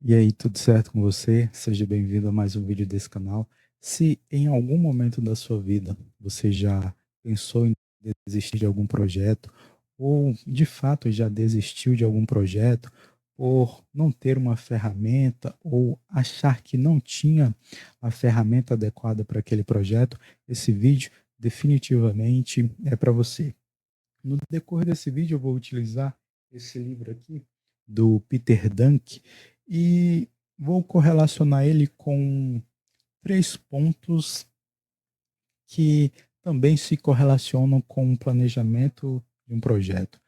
E aí, tudo certo com você? Seja bem-vindo a mais um vídeo desse canal. Se em algum momento da sua vida você já pensou em desistir de algum projeto, ou de fato já desistiu de algum projeto por não ter uma ferramenta ou achar que não tinha a ferramenta adequada para aquele projeto, esse vídeo definitivamente é para você. No decorrer desse vídeo, eu vou utilizar esse livro aqui, do Peter Dunk, e vou correlacionar ele com três pontos que também se correlacionam com o planejamento de um projeto.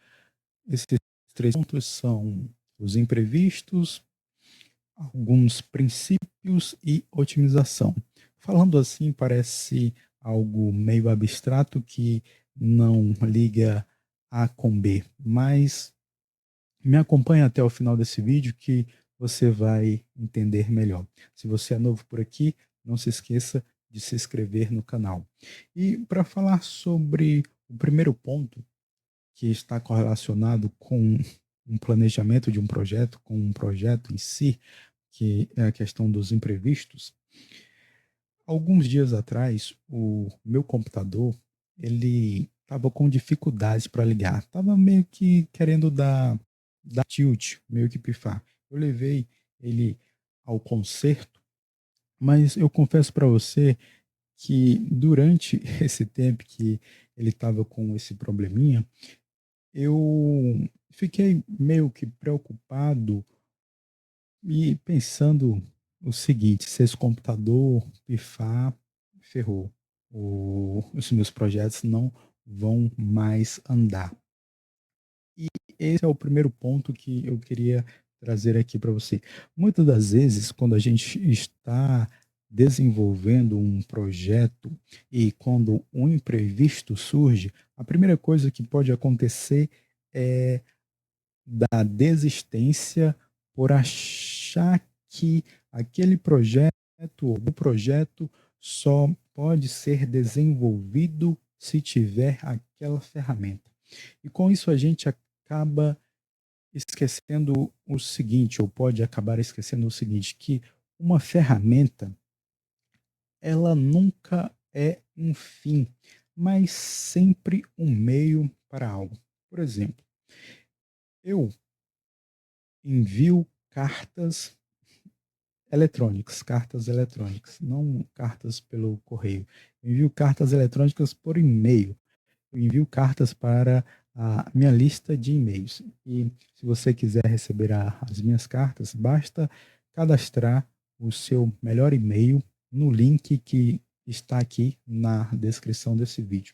Esses três pontos são os imprevistos, alguns princípios e otimização. Falando assim, parece algo meio abstrato que não liga A com B, mas me acompanha até o final desse vídeo que você vai entender melhor. Se você é novo por aqui, não se esqueça de se inscrever no canal. E para falar sobre o primeiro ponto, que está correlacionado com um planejamento de um projeto, com um projeto em si, que é a questão dos imprevistos. Alguns dias atrás, o meu computador, ele estava com dificuldades para ligar. Estava meio que querendo dar tilt, meio que pifar. Eu levei ele ao conserto, mas eu confesso para você que durante esse tempo que ele estava com esse probleminha, eu fiquei meio que preocupado e pensando o seguinte: se esse computador pifar, ferrou. Os meus projetos não vão mais andar. E esse é o primeiro ponto que eu queria trazer aqui para você. Muitas das vezes, quando a gente está desenvolvendo um projeto e quando um imprevisto surge, a primeira coisa que pode acontecer é da desistência por achar que aquele projeto ou o projeto só pode ser desenvolvido se tiver aquela ferramenta. E com isso a gente acaba esquecendo o seguinte, ou pode acabar esquecendo o seguinte, que uma ferramenta, ela nunca é um fim, mas sempre um meio para algo. Por exemplo, eu envio cartas eletrônicas, não cartas pelo correio. Eu envio cartas eletrônicas por e-mail. Eu envio cartas para a minha lista de e-mails. E se você quiser receber as minhas cartas, basta cadastrar o seu melhor e-mail no link que está aqui na descrição desse vídeo.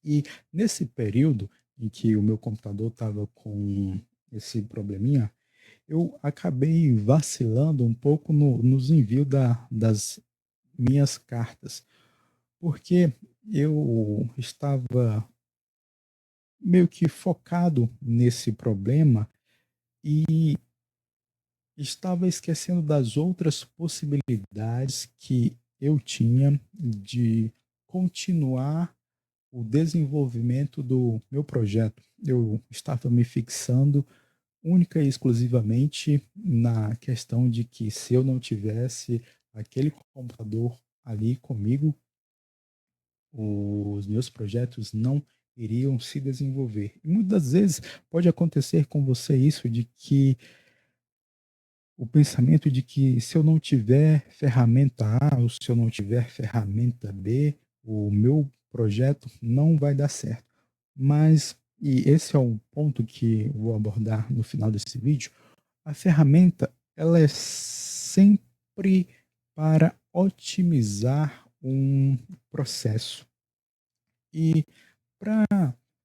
E nesse período em que o meu computador estava com esse probleminha, eu acabei vacilando um pouco nos envios das minhas cartas, porque eu estava meio que focado nesse problema e estava esquecendo das outras possibilidades que eu tinha de continuar o desenvolvimento do meu projeto. Eu estava me fixando única e exclusivamente na questão de que se eu não tivesse aquele computador ali comigo, os meus projetos não iriam se desenvolver. E muitas vezes pode acontecer com você isso de que o pensamento de que se eu não tiver ferramenta A ou se eu não tiver ferramenta B, o meu projeto não vai dar certo. Mas, e esse é um ponto que eu vou abordar no final desse vídeo, a ferramenta, ela é sempre para otimizar um processo. E para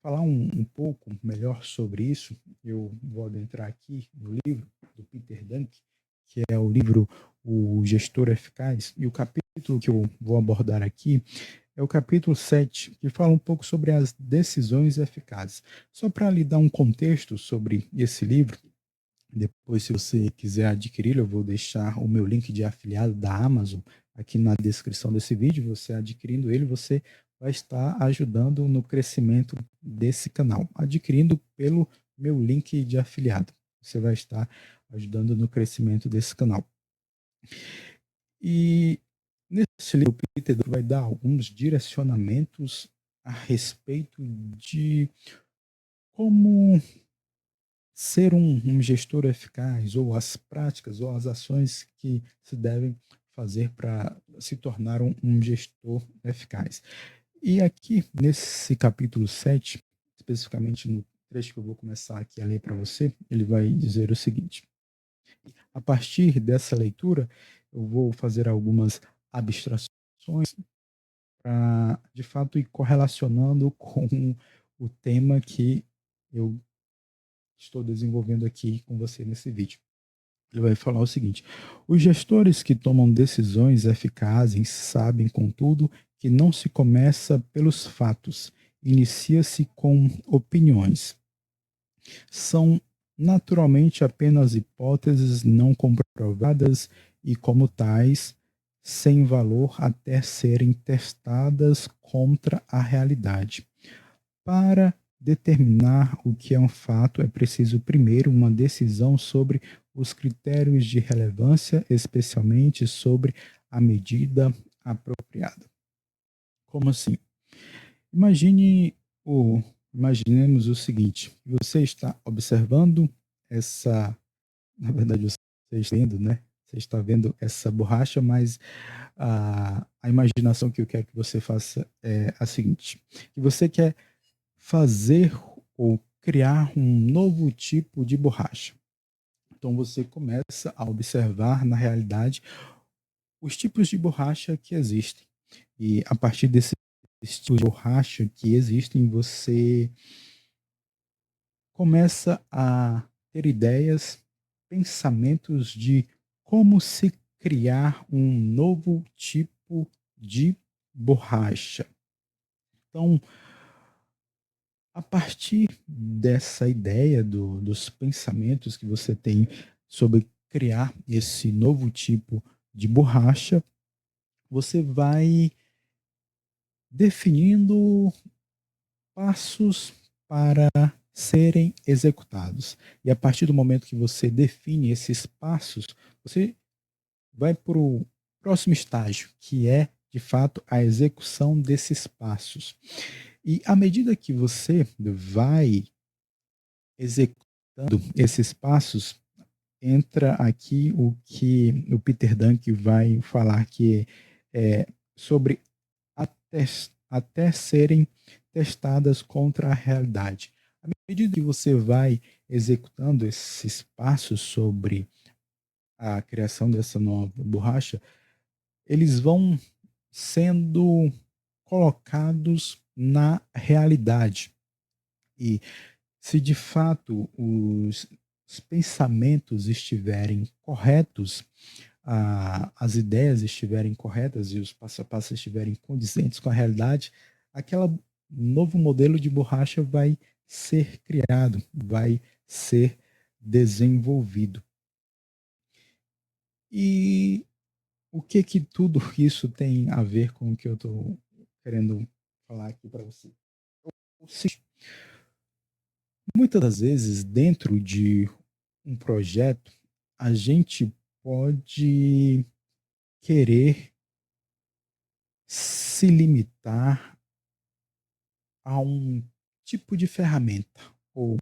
falar um pouco melhor sobre isso, eu vou adentrar aqui no livro do Peter Dunk, que é o livro O Gestor Eficaz, e o capítulo que eu vou abordar aqui é o capítulo 7, que fala um pouco sobre as decisões eficazes. Só para lhe dar um contexto sobre esse livro, depois, se você quiser adquiri-lo, eu vou deixar o meu link de afiliado da Amazon aqui na descrição desse vídeo. Você adquirindo ele, você vai estar ajudando no crescimento desse canal. Adquirindo pelo meu link de afiliado, você vai estar ajudando no crescimento desse canal. E nesse livro, o Peter vai dar alguns direcionamentos a respeito de como ser um gestor eficaz, ou as práticas, ou as ações que se devem fazer para se tornar um gestor eficaz. E aqui, nesse capítulo 7, especificamente no trecho que eu vou começar aqui a ler para você, ele vai dizer o seguinte: a partir dessa leitura, eu vou fazer algumas abstrações para, de fato, ir correlacionando com o tema que eu estou desenvolvendo aqui com você nesse vídeo. Ele vai falar o seguinte: os gestores que tomam decisões eficazes sabem, contudo, que não se começa pelos fatos, inicia-se com opiniões. São naturalmente apenas hipóteses não comprovadas e, como tais, sem valor até serem testadas contra a realidade. Para determinar o que é um fato, é preciso primeiro uma decisão sobre os critérios de relevância, especialmente sobre a medida apropriada. Como assim? Imagine Imaginemos o seguinte: você está observando essa, na verdade você está vendo, né? Você está vendo essa borracha, mas a imaginação que eu quero que você faça é a seguinte: que você quer fazer ou criar um novo tipo de borracha. Então você começa a observar na realidade os tipos de borracha que existem. E a partir desses tipos de borracha que existem, você começa a ter ideias, pensamentos de como se criar um novo tipo de borracha. Então, a partir dessa ideia dos pensamentos que você tem sobre criar esse novo tipo de borracha, você vai definindo passos para serem executados. E a partir do momento que você define esses passos, você vai para o próximo estágio, que é, de fato, a execução desses passos. E à medida que você vai executando esses passos, entra aqui o que o Peter Dunk vai falar, que é sobre até, até serem testadas contra a realidade. À medida que você vai executando esses passos sobre a criação dessa nova borracha, eles vão sendo colocados na realidade. E se de fato os pensamentos estiverem corretos, as ideias estiverem corretas e os passo a passo estiverem condizentes com a realidade, aquele novo modelo de borracha vai ser criado, vai ser desenvolvido. E o que tudo isso tem a ver com o que eu estou querendo falar aqui para você? Ou seja, muitas das vezes, dentro de um projeto, a gente pode querer se limitar a um tipo de ferramenta, ou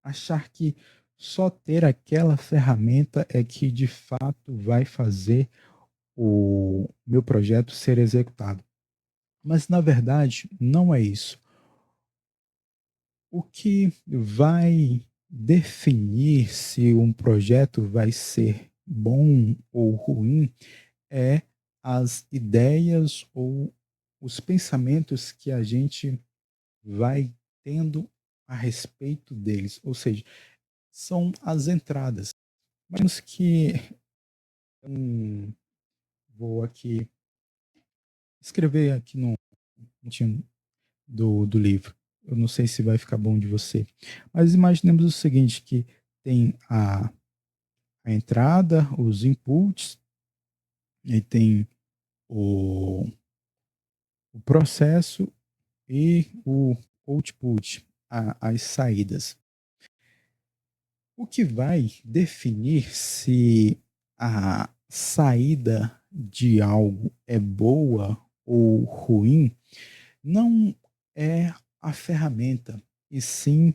achar que só ter aquela ferramenta é que de fato vai fazer o meu projeto ser executado. Mas na verdade não é isso. O que vai definir se um projeto vai ser bom ou ruim é as ideias ou os pensamentos que a gente vai tendo a respeito deles. Ou seja, são as entradas. Mas que vou aqui escrever aqui no cantinho do livro. Eu não sei se vai ficar bom de você. Mas imaginemos o seguinte, que tem a entrada, os inputs, e tem o, o processo e o output, as saídas. O que vai definir se a saída de algo é boa ou ruim não é a ferramenta, e sim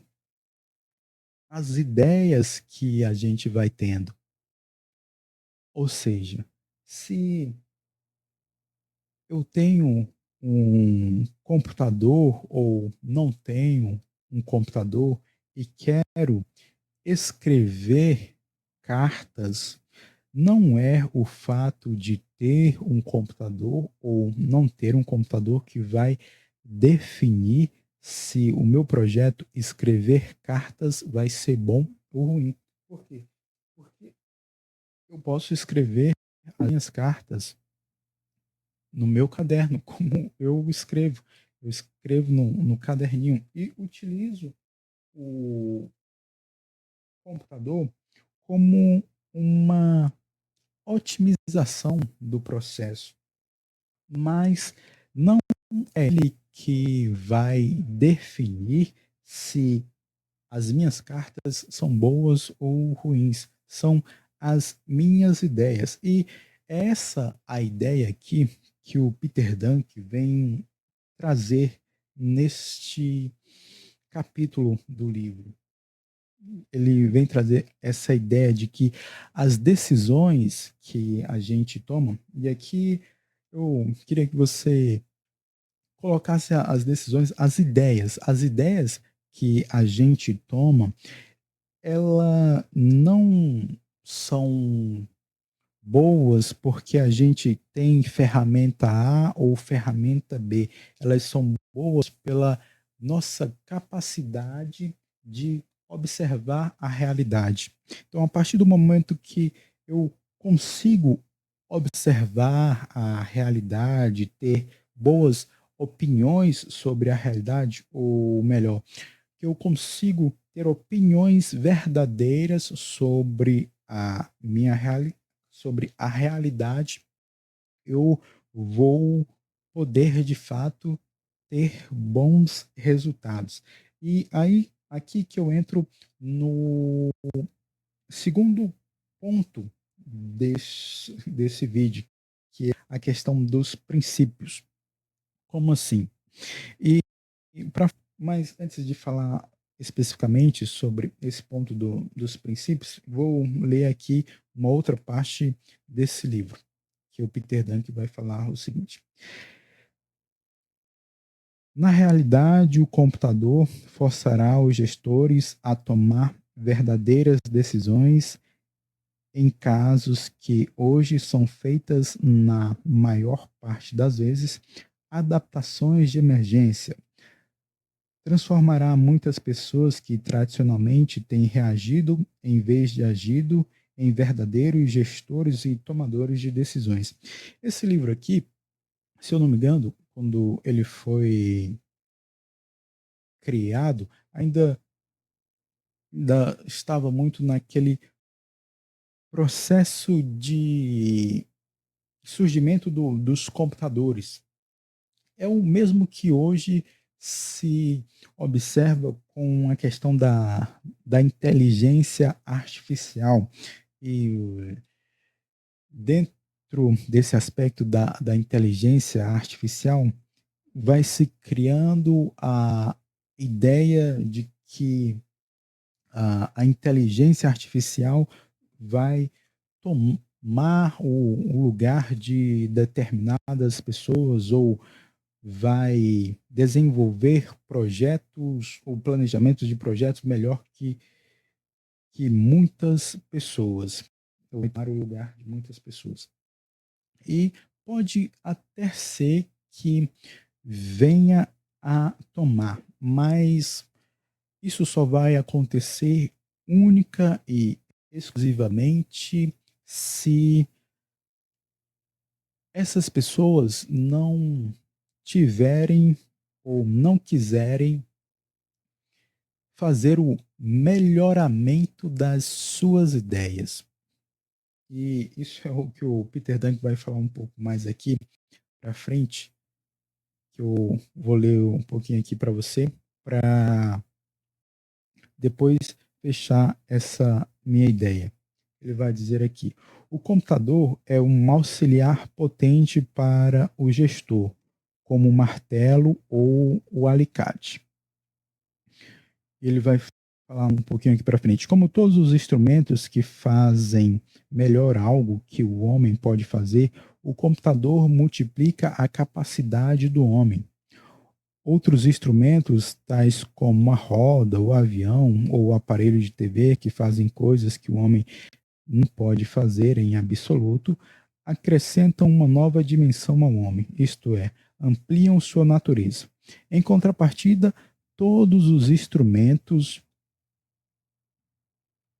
as ideias que a gente vai tendo. Ou seja, se eu tenho um computador ou não tenho um computador e quero escrever cartas, não é o fato de ter um computador ou não ter um computador que vai definir se o meu projeto escrever cartas vai ser bom ou ruim. Por quê? Porque eu posso escrever as minhas cartas no meu caderno, como eu escrevo. Eu escrevo no caderninho e utilizo o computador como uma otimização do processo, mas não é ele que vai definir se as minhas cartas são boas ou ruins, são as minhas ideias. E é essa a ideia aqui que o Peter Dunk vem trazer neste capítulo do livro. Ele vem trazer essa ideia de que as decisões que a gente toma, e aqui eu queria que você colocasse as decisões, as ideias que a gente toma, ela não são boas porque a gente tem ferramenta A ou ferramenta B. Elas são boas pela nossa capacidade de observar a realidade. Então, a partir do momento que eu consigo observar a realidade, ter boas opiniões sobre a realidade, ou melhor, que eu consigo ter opiniões verdadeiras sobre a minha sobre a realidade, eu vou poder de fato ter bons resultados. E aí aqui que eu entro no segundo ponto desse vídeo, que é a questão dos princípios. Como assim? E pra, mas antes de falar especificamente sobre esse ponto dos princípios, vou ler aqui uma outra parte desse livro, que o Peter Dunk vai falar o seguinte: na realidade, o computador forçará os gestores a tomar verdadeiras decisões em casos que hoje são feitas, na maior parte das vezes, adaptações de emergência. Transformará muitas pessoas que tradicionalmente têm reagido em vez de agido em verdadeiros gestores e tomadores de decisões. Esse livro aqui, se eu não me engano, quando ele foi criado, ainda estava muito naquele processo de surgimento dos computadores. É o mesmo que hoje se observa com a questão da inteligência artificial. E dentro desse aspecto da inteligência artificial, vai se criando a ideia de que a inteligência artificial vai tomar o lugar de determinadas pessoas, ou vai desenvolver projetos ou planejamentos de projetos melhor que muitas pessoas, ou para o lugar de muitas pessoas. E pode até ser que venha a tomar, mas isso só vai acontecer única e exclusivamente se essas pessoas não tiverem ou não quiserem fazer o melhoramento das suas ideias. E isso é o que o Peter Dunk vai falar um pouco mais aqui para frente, que eu vou ler um pouquinho aqui para você, para depois fechar essa minha ideia. Ele vai dizer aqui: o computador é um auxiliar potente para o gestor, como o martelo ou o alicate. Ele vai falar um pouquinho aqui para frente. Como todos os instrumentos que fazem melhor algo que o homem pode fazer, o computador multiplica a capacidade do homem. Outros instrumentos, tais como a roda, o avião ou o aparelho de TV, que fazem coisas que o homem não pode fazer em absoluto, acrescentam uma nova dimensão ao homem, isto é, ampliam sua natureza. Em contrapartida, todos os instrumentos,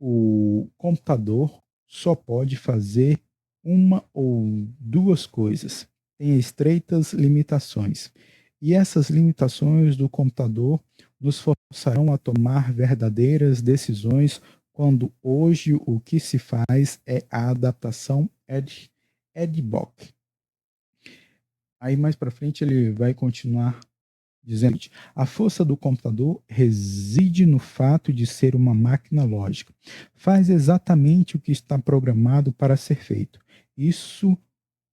o computador só pode fazer uma ou duas coisas, tem estreitas limitações. E essas limitações do computador nos forçarão a tomar verdadeiras decisões quando hoje o que se faz é a adaptação ad hoc. Aí mais para frente ele vai continuar dizendo: a força do computador reside no fato de ser uma máquina lógica. Faz exatamente o que está programado para ser feito. Isso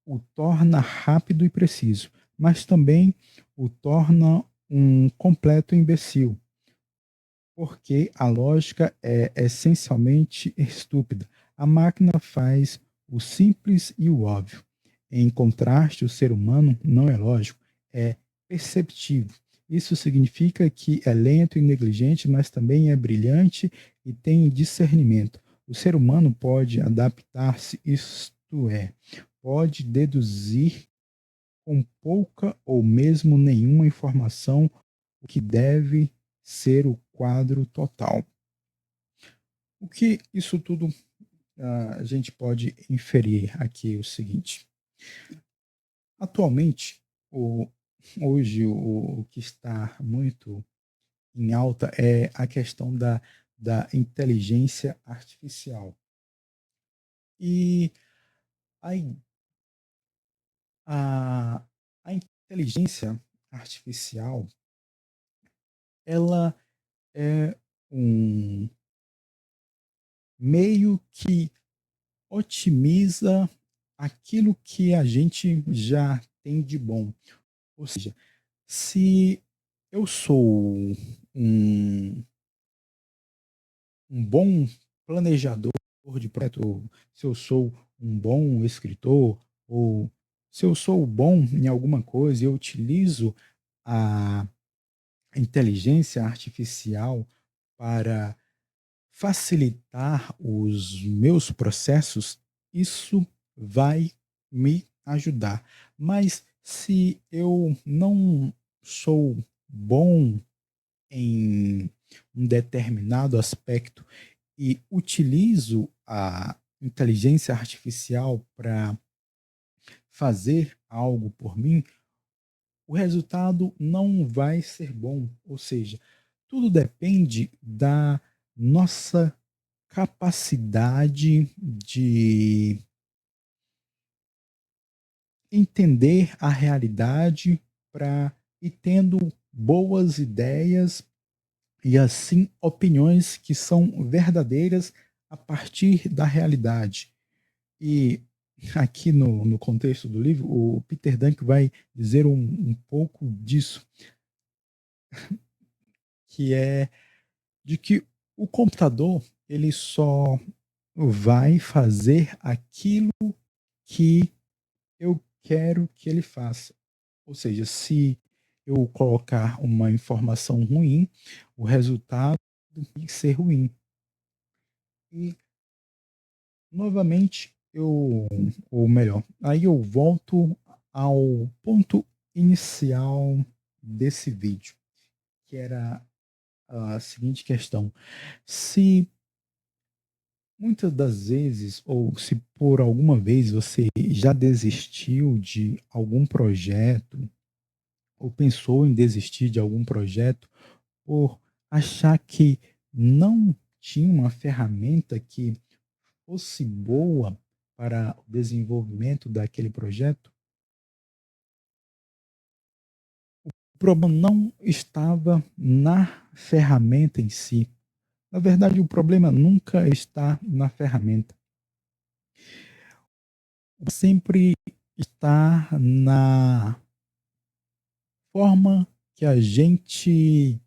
o torna rápido e preciso, mas também o torna um completo imbecil, porque a lógica é essencialmente estúpida. A máquina faz o simples e o óbvio. Em contraste, o ser humano não é lógico, é perceptivo. Isso significa que é lento e negligente, mas também é brilhante e tem discernimento. O ser humano pode adaptar-se, isto é, pode deduzir com pouca ou mesmo nenhuma informação o que deve ser o quadro total. O que isso tudo a gente pode inferir aqui o seguinte: atualmente, hoje o que está muito em alta é a questão da inteligência artificial. E a, a, a inteligência artificial, ela é um meio que otimiza aquilo que a gente já tem de bom. Ou seja, se eu sou um, um bom planejador de projeto, se eu sou um bom escritor, ou se eu sou bom em alguma coisa e eu utilizo a inteligência artificial para facilitar os meus processos, isso vai me ajudar. Mas se eu não sou bom em um determinado aspecto e utilizo a inteligência artificial para fazer algo por mim, o resultado não vai ser bom. Ou seja, tudo depende da nossa capacidade de entender a realidade para ir tendo boas ideias e assim opiniões que são verdadeiras a partir da realidade. E aqui no contexto do livro, o Peter Dunk vai dizer um pouco disso, que é de que o computador ele só vai fazer aquilo que eu quero que ele faça. Ou seja, se eu colocar uma informação ruim, o resultado tem que ser ruim. E, novamente, ou melhor, aí eu volto ao ponto inicial desse vídeo, que era a seguinte questão: se muitas das vezes, ou se por alguma vez você já desistiu de algum projeto, ou pensou em desistir de algum projeto por achar que não tinha uma ferramenta que fosse boa para o desenvolvimento daquele projeto, o problema não estava na ferramenta em si, Na verdade, o problema nunca está na ferramenta. Sempre está na forma que a gente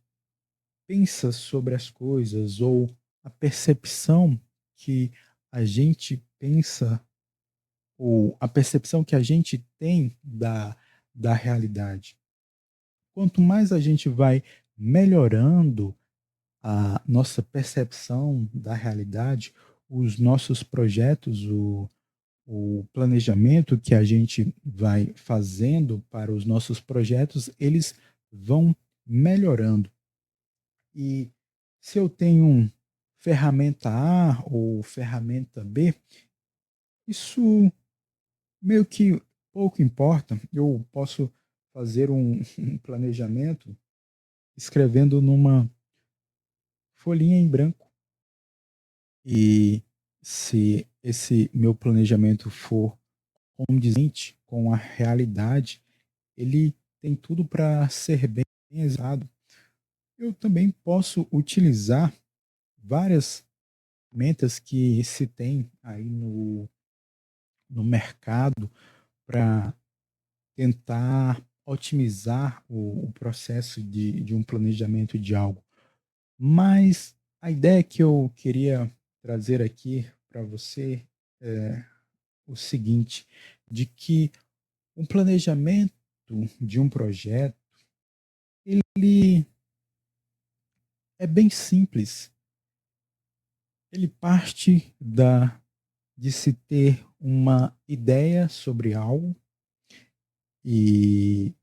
pensa sobre as coisas ou a percepção que a gente pensa ou a percepção que a gente tem da realidade. Quanto mais a gente vai melhorando a nossa percepção da realidade, os nossos projetos, o planejamento que a gente vai fazendo para os nossos projetos, eles vão melhorando. E se eu tenho ferramenta A ou ferramenta B, isso meio que pouco importa. Eu posso fazer um planejamento escrevendo numa folhinha em branco. E se esse meu planejamento for condizente com a realidade, ele tem tudo para ser bem exato. Eu também posso utilizar várias ferramentas que se tem aí no mercado para tentar otimizar o processo de um planejamento de algo. Mas a ideia que eu queria trazer aqui para você é o seguinte, de que um planejamento de um projeto, ele é bem simples. Ele parte de se ter uma ideia sobre algo e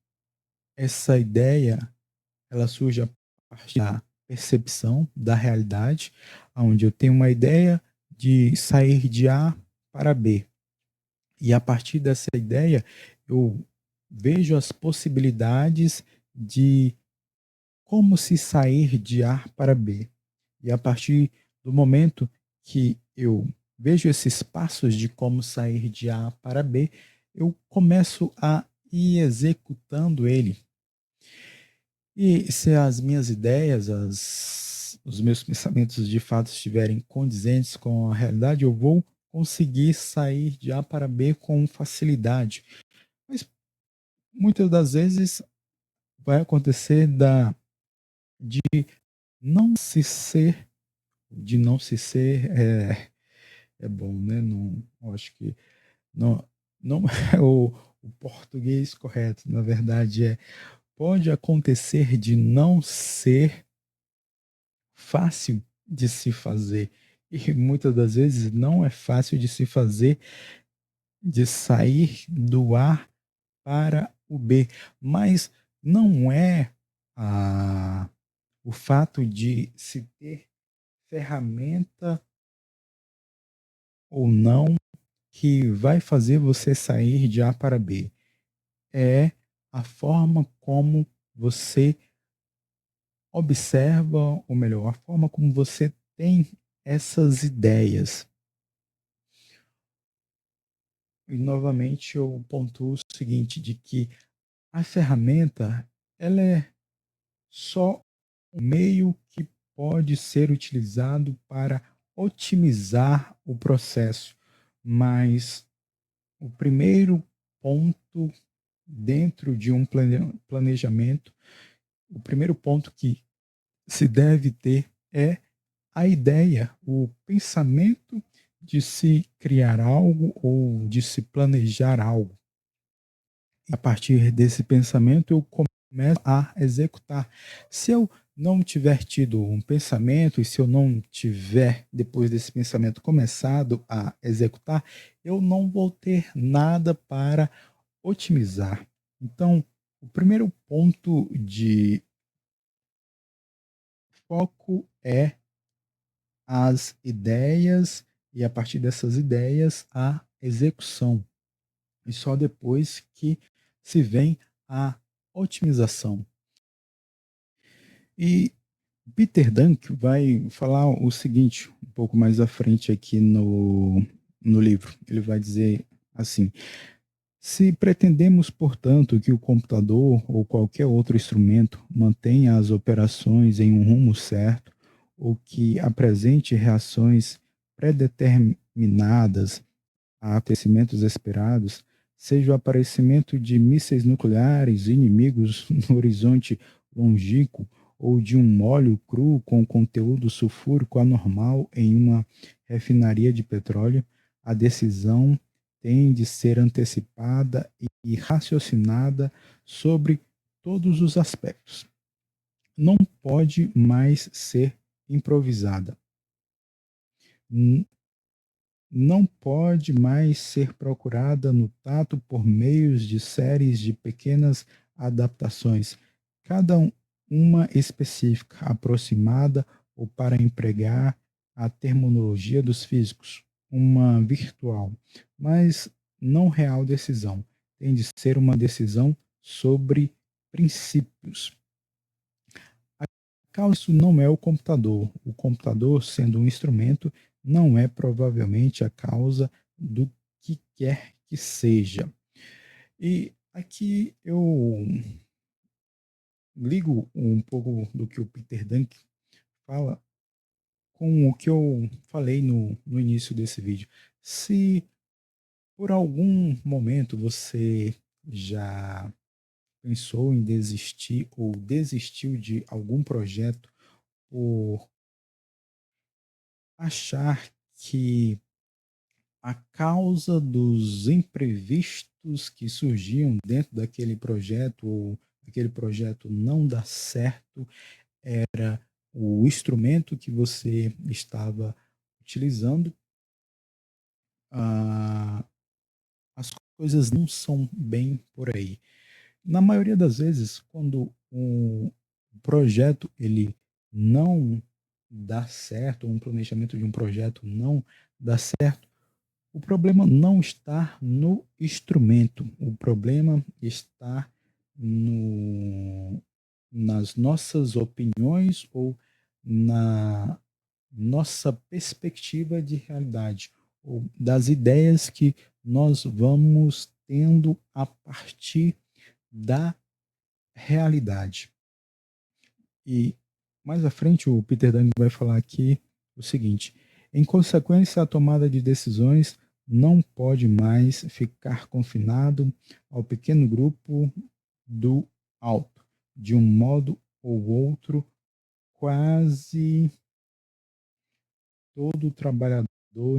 essa ideia ela surge a partir da percepção da realidade, onde eu tenho uma ideia de sair de A para B. E a partir dessa ideia, eu vejo as possibilidades de como se sair de A para B. E a partir do momento que eu vejo esses passos de como sair de A para B, eu começo a ir executando ele. E se as minhas ideias, os meus pensamentos de fato estiverem condizentes com a realidade, eu vou conseguir sair de A para B com facilidade. Mas muitas das vezes vai acontecer de não se ser, de não se ser é bom, né? Não, eu acho que não, não é o português correto. Na verdade, pode acontecer de não ser fácil de se fazer. E muitas das vezes não é fácil de se fazer, de sair do A para o B. Mas não é o fato de se ter ferramenta ou não que vai fazer você sair de A para B. É a forma como você observa, ou melhor, a forma como você tem essas ideias. E novamente eu pontuo o seguinte, de que a ferramenta, ela é só um meio que pode ser utilizado para otimizar o processo, mas o primeiro ponto dentro de um planejamento, o primeiro ponto que se deve ter é a ideia, o pensamento de se criar algo ou de se planejar algo. A partir desse pensamento, eu começo a executar. Se eu não tiver tido um pensamento e se eu não tiver, depois desse pensamento, começado a executar, eu não vou ter nada para otimizar. Então, o primeiro ponto de foco é as ideias e, a partir dessas ideias, a execução. E só depois que se vem a otimização. E Peter Dunk vai falar o seguinte, um pouco mais à frente aqui no livro. Ele vai dizer assim: se pretendemos, portanto, que o computador ou qualquer outro instrumento mantenha as operações em um rumo certo, ou que apresente reações predeterminadas a acontecimentos esperados, seja o aparecimento de mísseis nucleares inimigos no horizonte longínquo ou de um óleo cru com conteúdo sulfúrico anormal em uma refinaria de petróleo, a decisão tem de ser antecipada e raciocinada sobre todos os aspectos. Não pode mais ser improvisada. Não pode mais ser procurada no tato por meios de séries de pequenas adaptações, cada uma específica, aproximada ou, para empregar a terminologia dos físicos, uma virtual, mas não real decisão. Tem de ser uma decisão sobre princípios. Isso não é o computador. O computador, sendo um instrumento, não é provavelmente a causa do que quer que seja. E aqui eu ligo um pouco do que o Peter Dunk fala com o que eu falei no início desse vídeo. Se por algum momento você já pensou em desistir ou desistiu de algum projeto por achar que a causa dos imprevistos que surgiam dentro daquele projeto ou aquele projeto não dar certo era o instrumento que você estava utilizando, ah, as coisas não são bem por aí. Na maioria das vezes, quando um projeto ele não dá certo, um planejamento de um projeto não dá certo, o problema não está no instrumento, o problema está no, nas nossas opiniões ou na nossa perspectiva de realidade, ou das ideias que nós vamos tendo a partir da realidade. E mais à frente o Peter Dang vai falar aqui o seguinte: em consequência, a tomada de decisões não pode mais ficar confinado ao pequeno grupo do alto. De um modo ou outro, quase todo trabalhador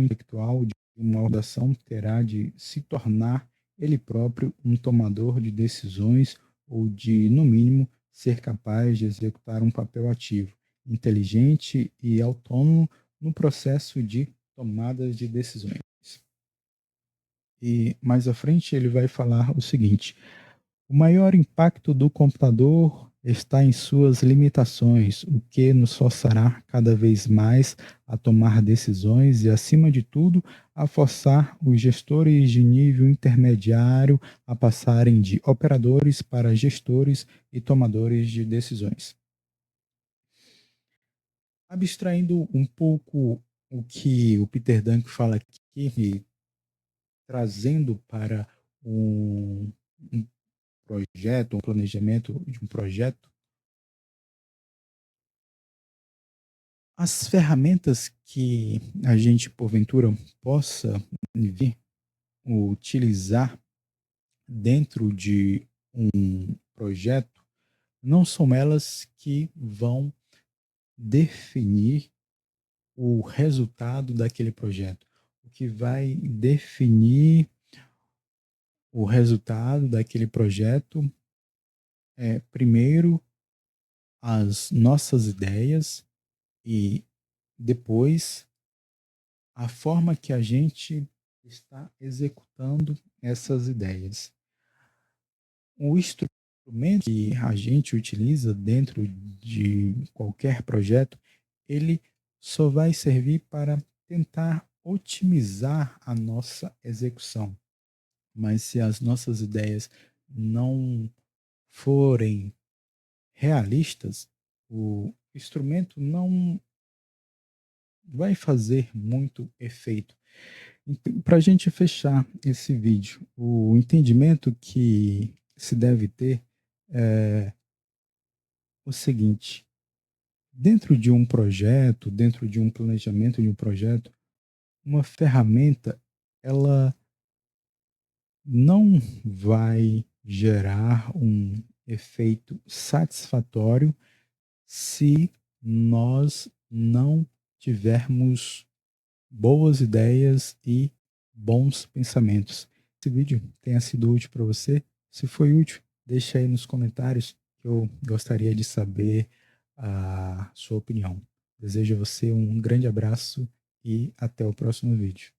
intelectual de uma organização terá de se tornar ele próprio um tomador de decisões ou de, no mínimo, ser capaz de executar um papel ativo, inteligente e autônomo no processo de tomada de decisões. E mais à frente ele vai falar o seguinte: o maior impacto do computador está em suas limitações, o que nos forçará cada vez mais a tomar decisões e, acima de tudo, a forçar os gestores de nível intermediário a passarem de operadores para gestores e tomadores de decisões. Abstraindo um pouco o que o Peter Dunk fala aqui e trazendo para um projeto, um planejamento de um projeto, as ferramentas que a gente, porventura, possa vir utilizar dentro de um projeto, não são elas que vão definir o resultado daquele projeto. O que vai definir o resultado daquele projeto é, primeiro, as nossas ideias e depois a forma que a gente está executando essas ideias. O instrumento que a gente utiliza dentro de qualquer projeto, ele só vai servir para tentar otimizar a nossa execução. Mas se as nossas ideias não forem realistas, o instrumento não vai fazer muito efeito. Para a gente fechar esse vídeo, o entendimento que se deve ter é o seguinte: Dentro de um projeto, dentro de um planejamento de um projeto, uma ferramenta, ela não vai gerar um efeito satisfatório se nós não tivermos boas ideias e bons pensamentos. Esse vídeo tenha sido útil para você. Se foi útil, deixa aí nos comentários que eu gostaria de saber a sua opinião. Desejo a você um grande abraço e até o próximo vídeo.